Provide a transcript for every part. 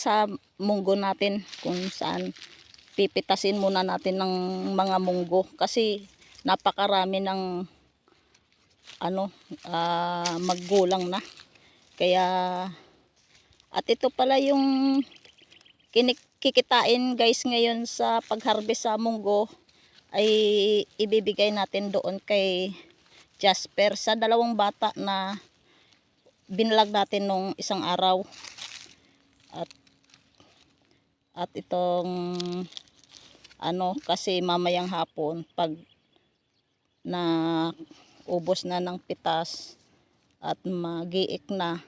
sa munggo natin kung saan pipitasin muna natin ng mga munggo kasi napakarami ng maggulang na. Kaya at ito pala yung kikitain guys ngayon sa pagharvest sa munggo ay ibibigay natin doon kay Jasper sa dalawang bata na binlag natin nung isang araw. At itong kasi mamayang hapon pag na ubos na ng pitas at magiik na,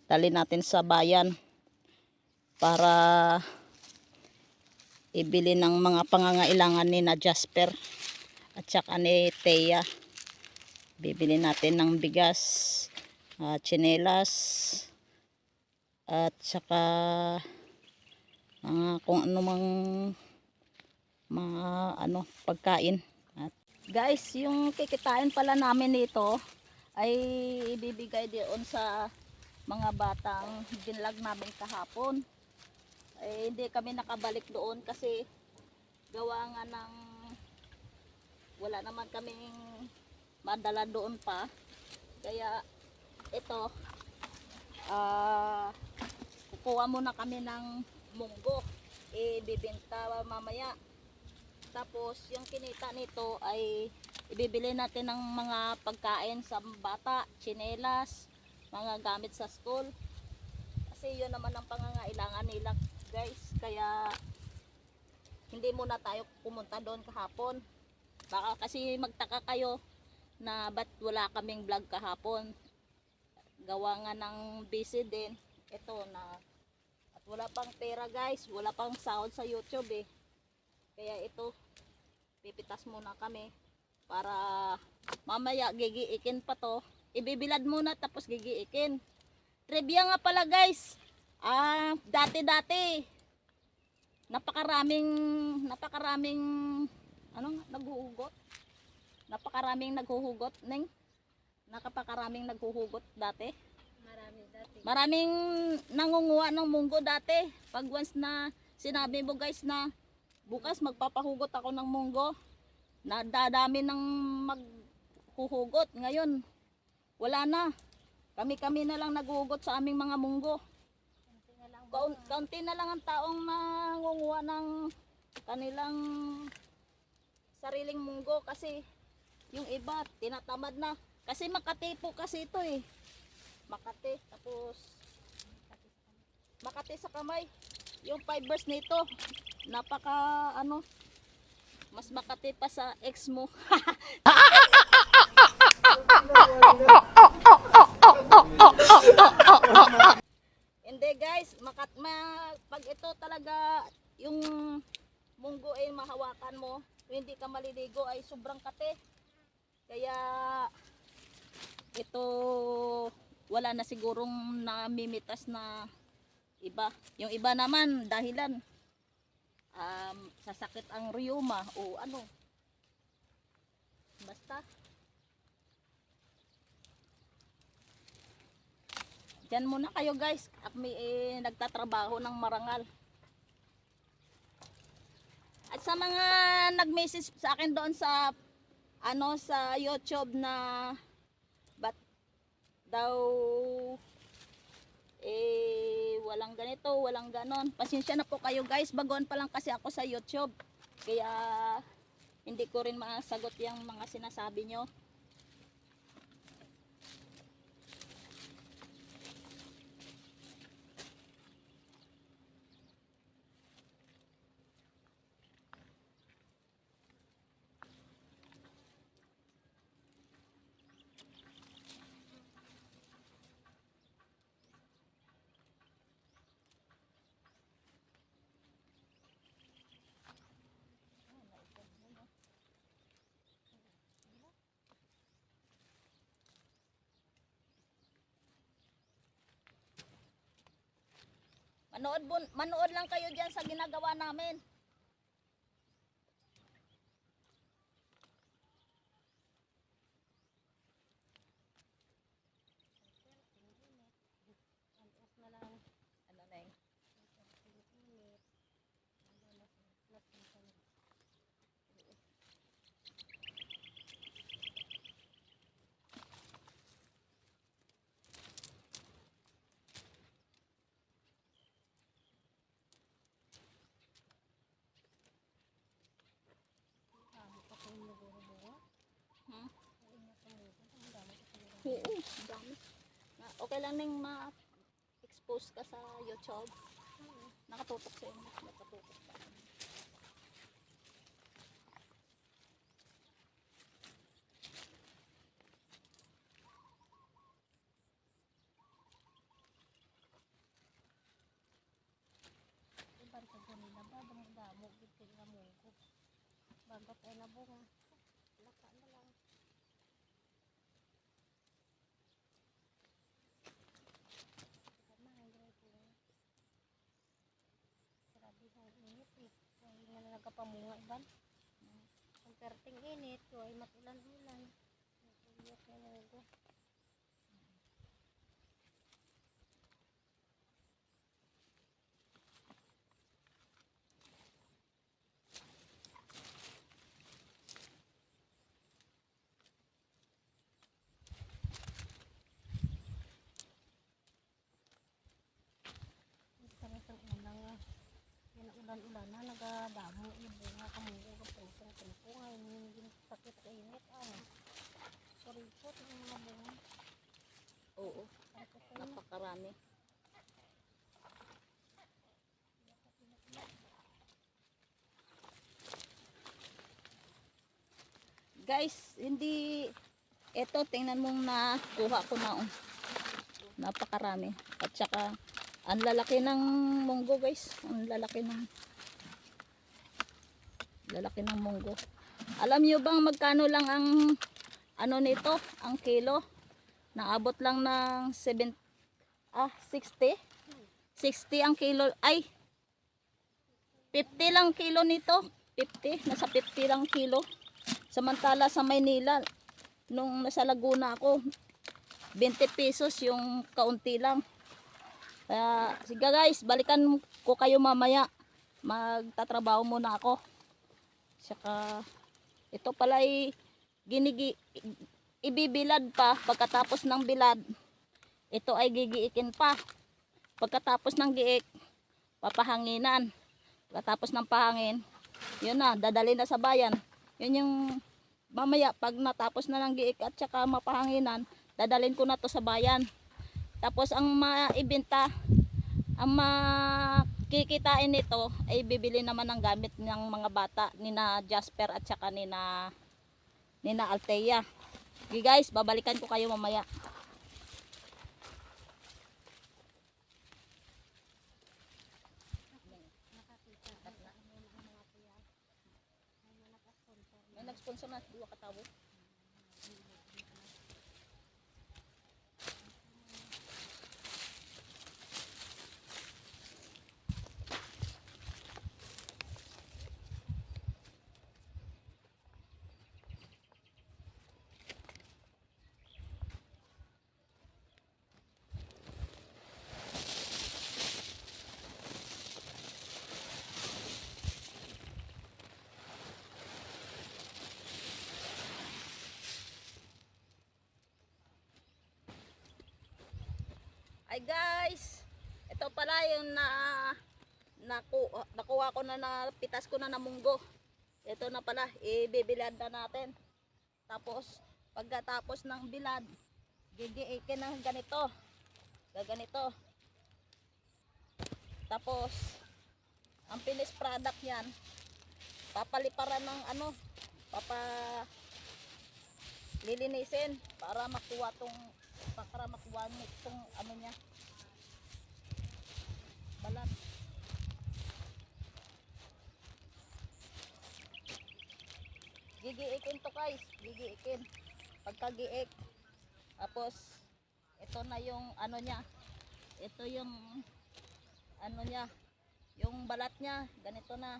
dali natin sa bayan para ibili ng mga pangangailangan ni na Jasper at saka ni Thea. Bibili natin ng bigas, tsinelas at saka kung ano mang mga pagkain. At guys, yung kikitain pala namin nito ay ibibigay doon sa mga batang binlag namin kahapon. Hindi kami nakabalik doon kasi gawa nga ng wala naman kaming madala doon pa. Kaya ito kukuha muna kami ng munggo, ibibenta mamaya. Tapos yung kinita nito ay ibibili natin ng mga pagkain sa bata, tsinelas, mga gamit sa school. Kasi yun naman ang pangangailangan nila guys. Kaya hindi muna tayo pumunta doon kahapon. Baka kasi magtaka kayo na ba't wala kaming vlog kahapon. Gawa nga ng busy din. Ito na at wala pang pera guys, wala pang sahod sa YouTube eh. Kaya ito, pipitas muna kami para mamaya gigiikin pa to. Ibibilad muna tapos gigiikin. Trivia nga pala guys, dati napakaraming naghuhugot. Napakaraming naghuhugot, Neng. Napakaraming naghuhugot dati. Maraming nangunguha ng munggo dati. Pag once na sinabi mo guys na bukas magpapahugot ako ng munggo, nadadami ng maghuhugot. Ngayon wala na. Kami na lang naghuhugot sa aming mga munggo. Kaunti na lang ang taong nangunguha ng kanilang sariling munggo kasi yung iba tinatamad na. Kasi Makati po kasi ito eh. Makati, tapos Makati sa kamay. Yung fibers nito napaka mas Makati pa sa ex mo. Hindi guys, pag ito talaga yung munggo ay mahawakan mo, hindi ka maliligo ay sobrang kate. Kaya ito wala na sigurong namimitas na iba. Yung iba naman dahilan sasakit ang rheuma o basta dyan muna kayo guys at may nagtatrabaho ng marangal. At sa mga nag-message sa akin doon sa sa YouTube na ba't daw walang ganito, walang ganon. Pasensya na po kayo guys, bagon pa lang kasi ako sa YouTube. Kaya hindi ko rin masagot yung mga sinasabi nyo. Manood lang kayo dyan sa ginagawa namin. Okay lang nang ma-expose ka sa YouTube. Nakatutok sa inyo. Nakatutok pa. Bantay ko nila ba? Damo, bitin na munggo. Bantay tayo na bunga. Laka na lang. Grabe ang init eh. Hindi nga na nagkapamunga iban. Ang perting init, ay matulan-ulan. Nagpuliyot na munggo. Isang unang yan ang ulan-ulan na nagadamo yung bunga kamungo kapusong tinpungan yung sakit sa init sorry po yung mga bunga Oo. Napakarami. Guys, hindi ito tingnan mong nakuha ko na napakarami. At saka ang lalaki ng munggo guys. Ang lalaki ng munggo. Alam nyo bang magkano lang ang ano nito? Ang kilo? Naabot lang ng 60? 60 ang kilo. Ay! 50 lang kilo nito. 50. Nasa 50 lang kilo. Samantala sa Maynila, nung nasa Laguna ako, 20 pesos yung kaunti lang. Kaya, sige guys, balikan ko kayo mamaya. Magtatrabaho muna ako. Saka, ito pala ay ibibilad pa. Pagkatapos ng bilad, ito ay gigiikin pa. Pagkatapos ng giik, papahanginan. Pagkatapos ng pahangin, yun na, dadali na sa bayan. Yun yung mamaya pag natapos na ng giik at saka mapahanginan, dadalhin ko na to sa bayan. Tapos ang maibenta, ang makikitain nito ay bibili naman ng gamit ng mga bata ni na Jasper at saka ni na Althea. Okay guys, babalikan ko kayo mamaya. May nag-sponsor na 2 katao. Ay guys, ito pala yung nakuha ko na, napitas ko na ng munggo. Ito na pala, ibibilad na natin. Tapos, pagkatapos ng bilad, gigiikin ng ganito. Gaganito. Tapos, ang finished product yan, papaliparan ng lilinisin para makuha itong ano niya, balat. Gigiikin to guys, gigiikin. Pagkagiik, tapos ito na yung ano niya, ito yung ano niya, yung balat niya, ganito na.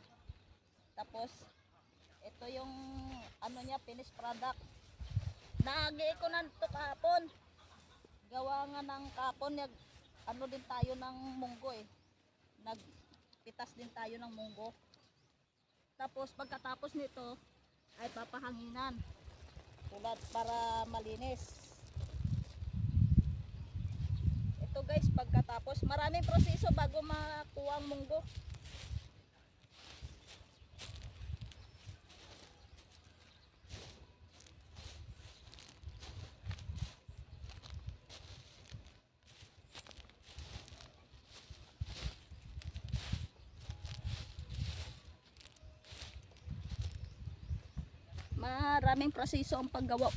Tapos ito yung ano niya, finished product. Nagiik ko na ito kahapon. Gawa nga ng kapon, ano din tayo ng munggo eh. Nagpitas din tayo ng munggo. Tapos pagkatapos nito ay papahanginan. Tulad para malinis. Ito guys, pagkatapos maraming proseso bago makuha ang munggo. maraming proseso ang paggawa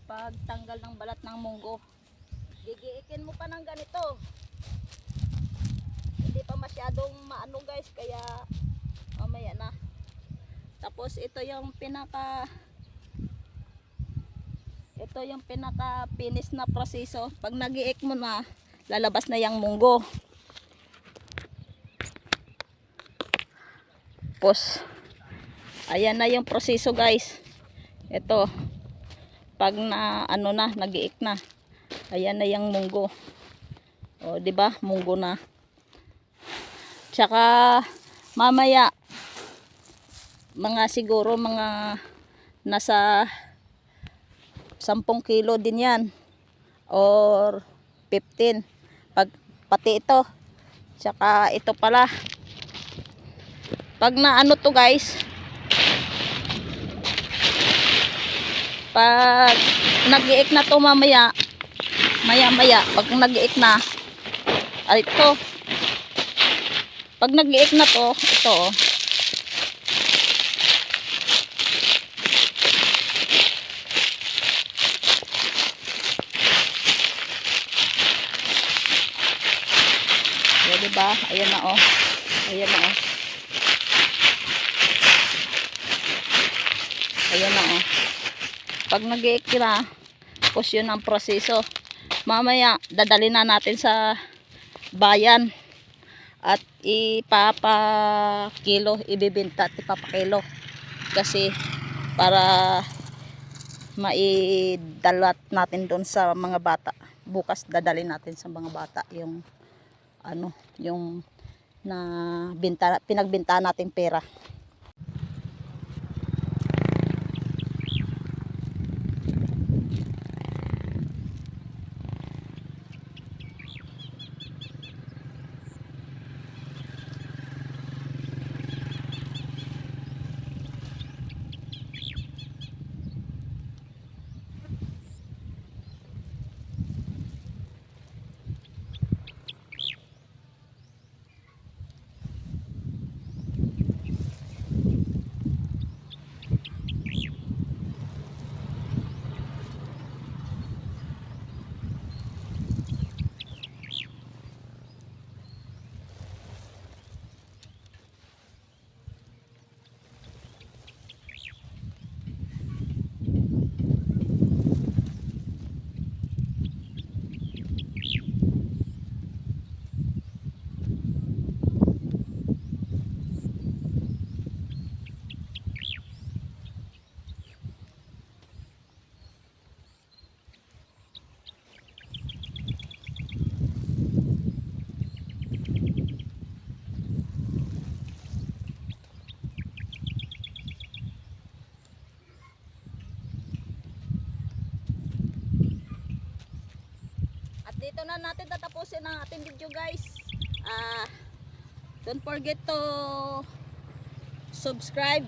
pagtanggal ng balat ng munggo. Gigiikin mo pa ng ganito. Hindi pa masyadong maano guys, kaya mamaya na. Tapos ito yung pinaka finish na proseso. Pag nagiik mo na, lalabas na yung munggo. Tapos ayan na yung proseso guys. Ito, pag na ano na, nagiik na, ayan na yung munggo. O di ba, munggo na. Tsaka mamaya siguro mga nasa 10 kilo din yan or 15 pati ito. Tsaka ito pala, pag naano to guys, pag nag-iik na to maya pag nag-iik na, ay ito, pag nag-iik na to, ito oh. O, diba? Ayan na oh. Ayan na oh. Ayan na oh. Pag nag-iik na, tapos yun ang proseso. Mamaya, dadali na natin sa bayan at ipapakilo, ibibinta at ipapakilo. Kasi para maidalat natin doon sa mga bata. Bukas dadali natin sa mga bata yung ano, yung na pinagbenta nating pera. Dito na natin tatapusin ang ating video guys. Don't forget to subscribe,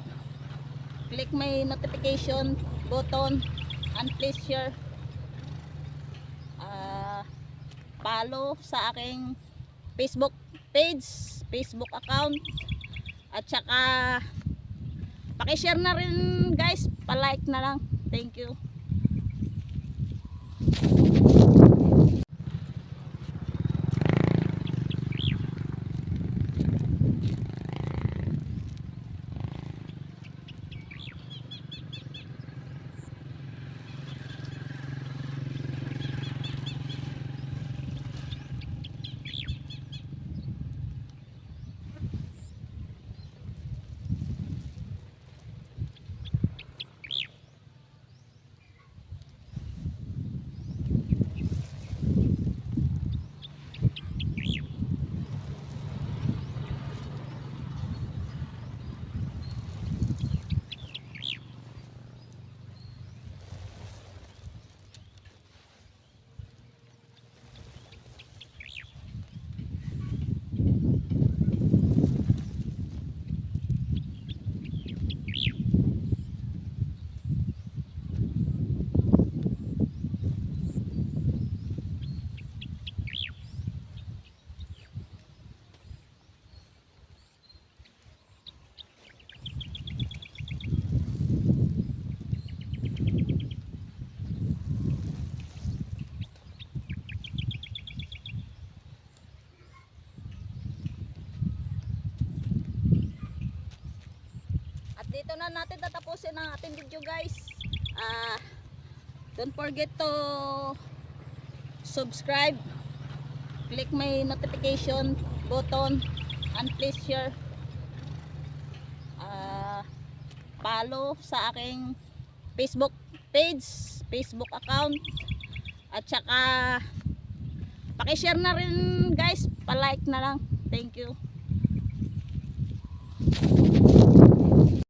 click my notification button, and please share, follow sa aking Facebook page, Facebook account, at saka pakishare na rin guys, palike na lang. Thank you. dito na natin tatapusin ang ating video guys. Don't forget to subscribe, click my notification button, and please share, follow sa aking Facebook page, Facebook account, at saka pakishare na rin guys, palike na lang. Thank you.